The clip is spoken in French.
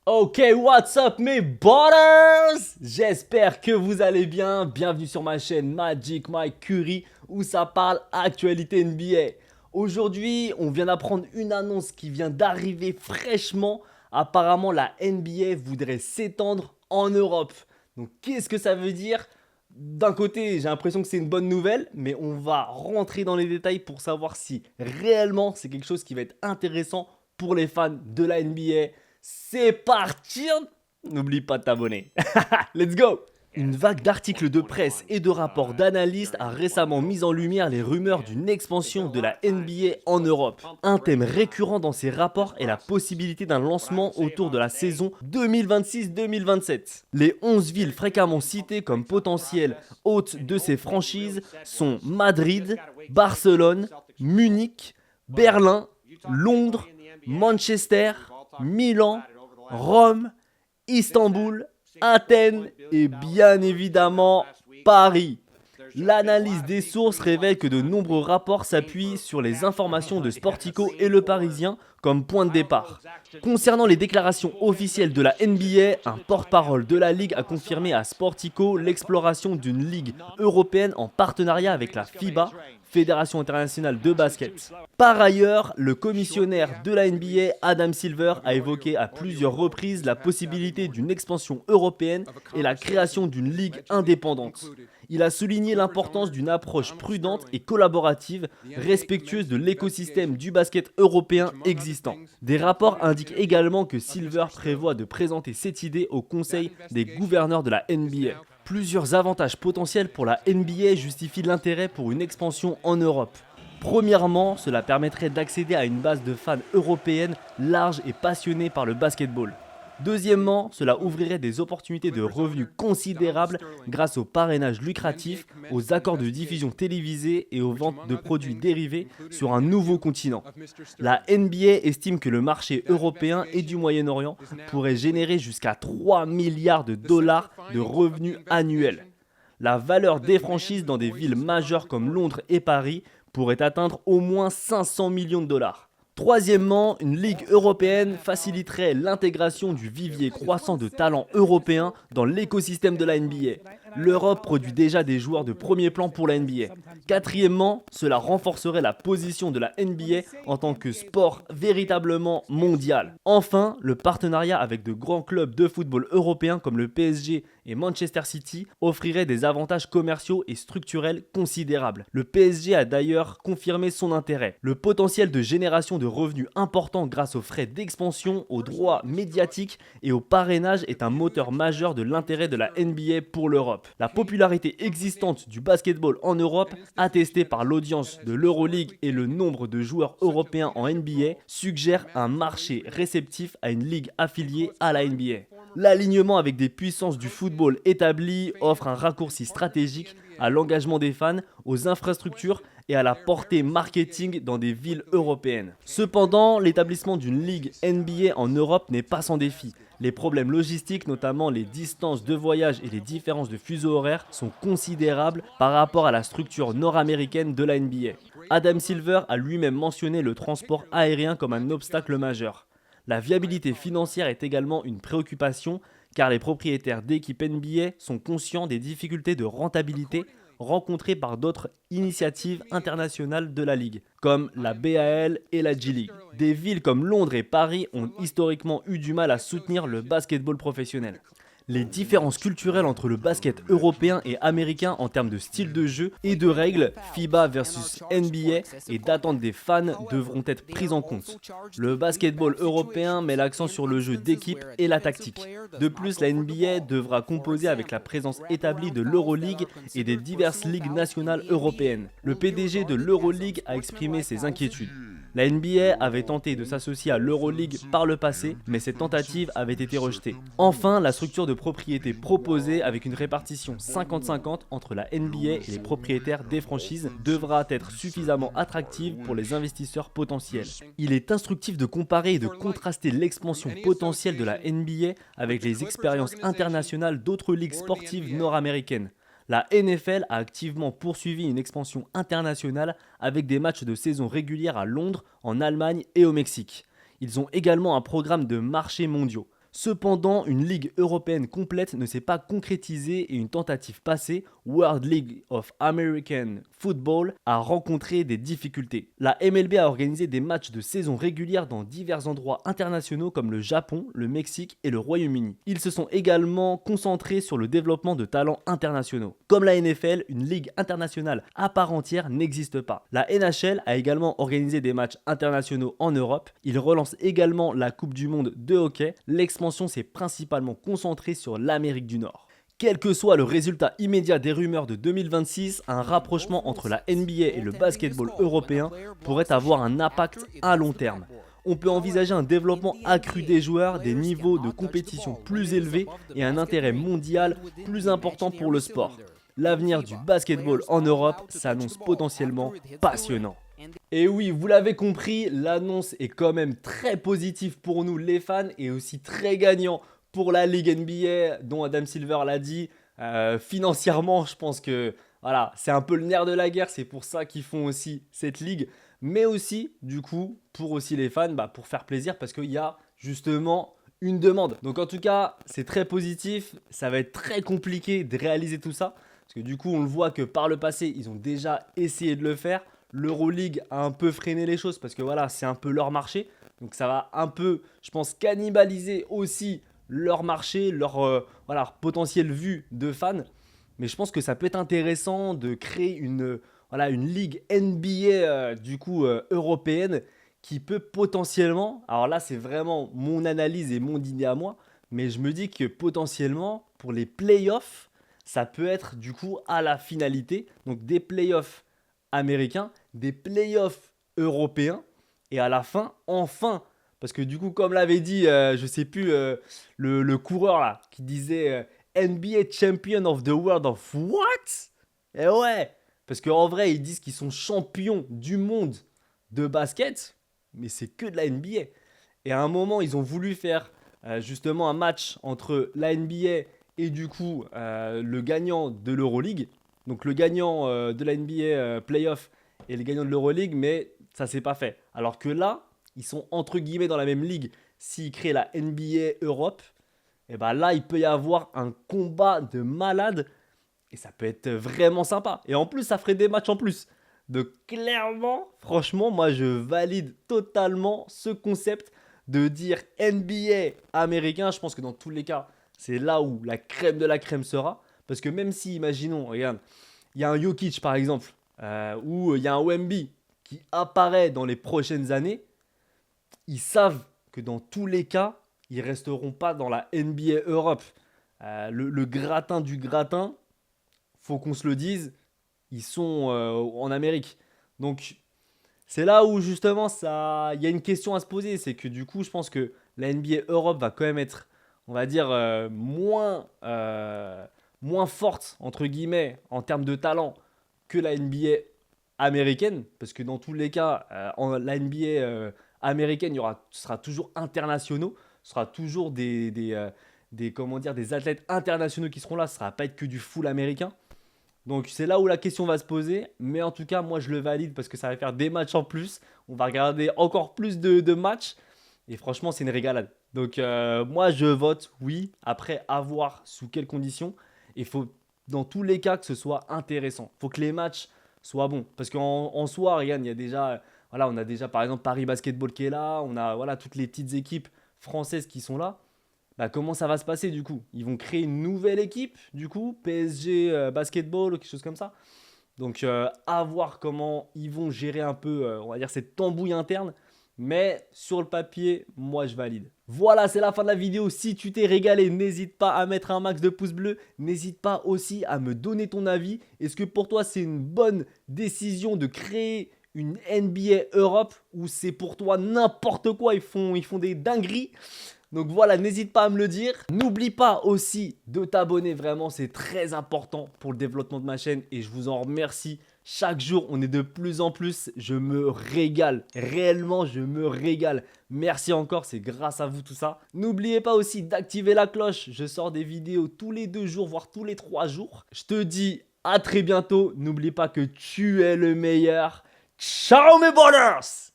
Ok, what's up mes butters? J'espère que vous allez bien. Bienvenue sur ma chaîne Magic Mike Curry où ça parle actualité NBA. Aujourd'hui, on vient d'apprendre une annonce qui vient d'arriver fraîchement. Apparemment, la NBA voudrait s'étendre en Europe. Donc, qu'est-ce que ça veut dire? D'un côté, j'ai l'impression que c'est une bonne nouvelle, mais on va rentrer dans les détails pour savoir si réellement c'est quelque chose qui va être intéressant pour les fans de la NBA. C'est parti! N'oublie pas de t'abonner. Let's go! Une vague d'articles de presse et de rapports d'analystes a récemment mis en lumière les rumeurs d'une expansion de la NBA en Europe. Un thème récurrent dans ces rapports est la possibilité d'un lancement autour de la saison 2026-2027. Les 11 villes fréquemment citées comme potentielles hôtes de ces franchises sont Madrid, Barcelone, Munich, Berlin, Londres, Manchester, Milan, Rome, Istanbul, Athènes et bien évidemment Paris. L'analyse des sources révèle que de nombreux rapports s'appuient sur les informations de Sportico et Le Parisien comme point de départ. Concernant les déclarations officielles de la NBA, un porte-parole de la Ligue a confirmé à Sportico l'exploration d'une ligue européenne en partenariat avec la FIBA, Fédération internationale de basket. Par ailleurs, le commissionnaire de la NBA, Adam Silver, a évoqué à plusieurs reprises la possibilité d'une expansion européenne et la création d'une ligue indépendante. Il a souligné l'importance d'une approche prudente et collaborative, respectueuse de l'écosystème du basket européen existant. Des rapports indiquent également que Silver prévoit de présenter cette idée au Conseil des gouverneurs de la NBA. Plusieurs avantages potentiels pour la NBA justifient l'intérêt pour une expansion en Europe. Premièrement, cela permettrait d'accéder à une base de fans européenne large et passionnée par le basketball. Deuxièmement, cela ouvrirait des opportunités de revenus considérables grâce au parrainage lucratif, aux accords de diffusion télévisée et aux ventes de produits dérivés sur un nouveau continent. La NBA estime que le marché européen et du Moyen-Orient pourrait générer jusqu'à 3 milliards de dollars de revenus annuels. La valeur des franchises dans des villes majeures comme Londres et Paris pourrait atteindre au moins 500 millions de dollars. Troisièmement, une ligue européenne faciliterait l'intégration du vivier croissant de talents européens dans l'écosystème de la NBA. L'Europe produit déjà des joueurs de premier plan pour la NBA. Quatrièmement, cela renforcerait la position de la NBA en tant que sport véritablement mondial. Enfin, le partenariat avec de grands clubs de football européens comme le PSG et Manchester City offrirait des avantages commerciaux et structurels considérables. Le PSG a d'ailleurs confirmé son intérêt. Le potentiel de génération de revenus importants grâce aux frais d'expansion, aux droits médiatiques et au parrainage est un moteur majeur de l'intérêt de la NBA pour l'Europe. La popularité existante du basketball en Europe, attestée par l'audience de l'Euroleague et le nombre de joueurs européens en NBA, suggère un marché réceptif à une ligue affiliée à la NBA. L'alignement avec des puissances du football établies offre un raccourci stratégique à l'engagement des fans, aux infrastructures et à la portée marketing dans des villes européennes. Cependant, l'établissement d'une ligue NBA en Europe n'est pas sans défi. Les problèmes logistiques, notamment les distances de voyage et les différences de fuseaux horaires, sont considérables par rapport à la structure nord-américaine de la NBA. Adam Silver a lui-même mentionné le transport aérien comme un obstacle majeur. La viabilité financière est également une préoccupation car les propriétaires d'équipes NBA sont conscients des difficultés de rentabilité rencontrées par d'autres initiatives internationales de la Ligue, comme la BAL et la G-League. Des villes comme Londres et Paris ont historiquement eu du mal à soutenir le basketball professionnel. Les différences culturelles entre le basket européen et américain en termes de style de jeu et de règles, FIBA versus NBA, et d'attentes des fans devront être prises en compte. Le basketball européen met l'accent sur le jeu d'équipe et la tactique. De plus, la NBA devra composer avec la présence établie de l'Euroleague et des diverses ligues nationales européennes. Le PDG de l'Euroleague a exprimé ses inquiétudes. La NBA avait tenté de s'associer à l'Euroleague par le passé, mais cette tentative avait été rejetée. Enfin, la structure de propriété proposée avec une répartition 50-50 entre la NBA et les propriétaires des franchises devra être suffisamment attractive pour les investisseurs potentiels. Il est instructif de comparer et de contraster l'expansion potentielle de la NBA avec les expériences internationales d'autres ligues sportives nord-américaines. La NFL a activement poursuivi une expansion internationale avec des matchs de saison régulière à Londres, en Allemagne et au Mexique. Ils ont également un programme de marchés mondiaux. Cependant, une ligue européenne complète ne s'est pas concrétisée et une tentative passée, World League of American Football, a rencontré des difficultés. La MLB a organisé des matchs de saison régulière dans divers endroits internationaux comme le Japon, le Mexique et le Royaume-Uni. Ils se sont également concentrés sur le développement de talents internationaux. Comme la NFL, une ligue internationale à part entière n'existe pas. La NHL a également organisé des matchs internationaux en Europe. Ils relancent également la Coupe du Monde de hockey. L'expansion s'est principalement concentrée sur l'Amérique du Nord. Quel que soit le résultat immédiat des rumeurs de 2026, un rapprochement entre la NBA et le basketball européen pourrait avoir un impact à long terme. On peut envisager un développement accru des joueurs, des niveaux de compétition plus élevés et un intérêt mondial plus important pour le sport. L'avenir du basketball en Europe s'annonce potentiellement passionnant. Et oui, vous l'avez compris, l'annonce est quand même très positive pour nous les fans et aussi très gagnant pour la Ligue NBA dont Adam Silver l'a dit. Financièrement, je pense que voilà, c'est un peu le nerf de la guerre, c'est pour ça qu'ils font aussi cette ligue. Mais aussi, du coup, pour aussi les fans, pour faire plaisir parce qu'il y a justement une demande. Donc en tout cas, c'est très positif, ça va être très compliqué de réaliser tout ça. Parce que du coup, on le voit que par le passé, ils ont déjà essayé de le faire. L'Euroleague a un peu freiné les choses parce que voilà, c'est un peu leur marché. Donc ça va un peu, je pense, cannibaliser aussi leur marché, leur potentielle vue de fans. Mais je pense que ça peut être intéressant de créer une ligue NBA européenne qui peut potentiellement, alors là c'est vraiment mon analyse et mon idée à moi, mais je me dis que potentiellement pour les playoffs, ça peut être du coup à la finalité, donc des playoffs américains, des playoffs européens, et à la fin, enfin, parce que du coup, comme l'avait dit, je sais plus, le coureur là, qui disait NBA Champion of the World of what? Et ouais, parce qu'en vrai, ils disent qu'ils sont champions du monde de basket, mais c'est que de la NBA. Et à un moment, ils ont voulu faire justement un match entre la NBA et du coup le gagnant de l'Euroleague. Donc le gagnant de la NBA Playoff et le gagnant de l'Euroleague, mais ça s'est pas fait. Alors que là, ils sont entre guillemets dans la même ligue. S'ils créent la NBA Europe, et ben là, il peut y avoir un combat de malade et ça peut être vraiment sympa. Et en plus, ça ferait des matchs en plus. Donc clairement, franchement, moi je valide totalement ce concept de dire NBA américain. Je pense que dans tous les cas, c'est là où la crème de la crème sera. Parce que même si, imaginons, regarde, il y a un Jokic par exemple, ou il y a un Wemby qui apparaît dans les prochaines années, ils savent que dans tous les cas, ils ne resteront pas dans la NBA Europe. Le gratin du gratin, faut qu'on se le dise, ils sont en Amérique. Donc, c'est là où justement, il y a une question à se poser. C'est que du coup, je pense que la NBA Europe va quand même être, on va dire, moins forte, entre guillemets, en termes de talent que la NBA américaine. Parce que dans tous les cas, la NBA américaine, ce sera toujours internationaux. Ce sera toujours des athlètes internationaux qui seront là. Ce ne sera pas être que du full américain. Donc c'est là où la question va se poser. Mais en tout cas, moi je le valide parce que ça va faire des matchs en plus. On va regarder encore plus de matchs. Et franchement, c'est une régalade. Donc moi je vote oui. Après, à voir sous quelles conditions. Il faut dans tous les cas que ce soit intéressant. Il faut que les matchs soient bons. Parce qu'en soi, regarde, il y a déjà, on a déjà par exemple Paris Basketball qui est là. On a toutes les petites équipes françaises qui sont là. Comment ça va se passer du coup? Ils vont créer une nouvelle équipe du coup, PSG Basketball ou quelque chose comme ça. Donc à voir comment ils vont gérer un peu, on va dire, cette tambouille interne. Mais sur le papier, moi je valide. Voilà, c'est la fin de la vidéo. Si tu t'es régalé, n'hésite pas à mettre un max de pouces bleus. N'hésite pas aussi à me donner ton avis. Est-ce que pour toi c'est une bonne décision de créer une NBA Europe ou c'est pour toi n'importe quoi, ils font des dingueries? Donc voilà, n'hésite pas à me le dire. N'oublie pas aussi de t'abonner, vraiment c'est très important pour le développement de ma chaîne et je vous en remercie. Chaque jour, on est de plus en plus, je me régale, réellement je me régale. Merci encore, c'est grâce à vous tout ça. N'oubliez pas aussi d'activer la cloche, je sors des vidéos tous les 2 jours, voire tous les 3 jours. Je te dis à très bientôt, n'oublie pas que tu es le meilleur. Ciao mes ballers!